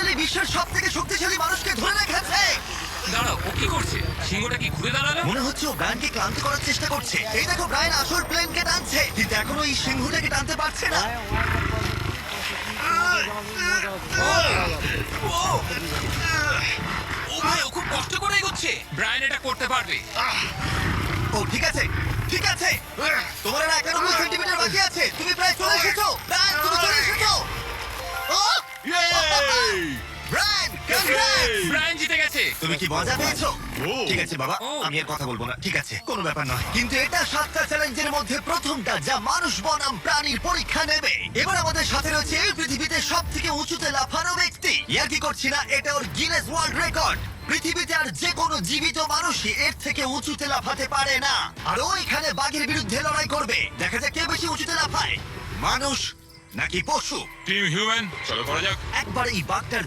Literally বিশ্বের সবথেকে শক্তিশালী মানুষকে ধরে রেখেছে। দাঁড়াও, ও কি করছে? সিংহটা কি ঘুরে দাঁড়ালো? মনে হচ্ছে ও ব্রায়ানকে ক্লান্ত করার চেষ্টা করছে। এই দেখো, ব্রায়ান আসল প্লেনকে টানছে, কিন্তু এখনো এই সিংহটাকে টানতে পারছে না। ও ভাই, ও খুব কষ্ট করে এগোচ্ছে। ব্রায়ান এটা করতে পারবে। ও ঠিক আছে, ঠিক আছে। তোমার আর 91 সেন্টিমিটার বাকি আছে। তুমি প্রায় চলে এসেছো। ব্রায়ান, তুমি চলে এসেছো। ও! Brian, congrats! ব্রায়ান জিতে গেছে। তুমি কি মজা পেয়েছো? ও। ঠিক আছে বাবা, ও। আমি আর কথা বলবো না। ঠিক আছে, কোনো ব্যাপার নয়। কিন্তু এটা 7টা চ্যালেঞ্জের মধ্যে প্রথমটা যা মানুষ বনাম প্রাণীর পরীক্ষা নেবে। এবার আমাদের সাথে রয়েছে এই পৃথিবীতে সবথেকে উঁচুতে লাফানো ব্যক্তি। ইয়ার কি করছি না, এটা ওর গিনেস ওয়ার্ল্ড রেকর্ড। পৃথিবীতে আর যে কোনো জীবিত মানুষই এর থেকে উঁচুতে লাফাতে পারে না। আর ও এখানে বাঘের বিরুদ্ধে লড়াই করবে। দেখা যাক কে বেশি উঁচুতে লাফায়, মানুষ নাকি পশু। টিম হিউম্যান, চলো করা যাক। একবার এই বাঘটার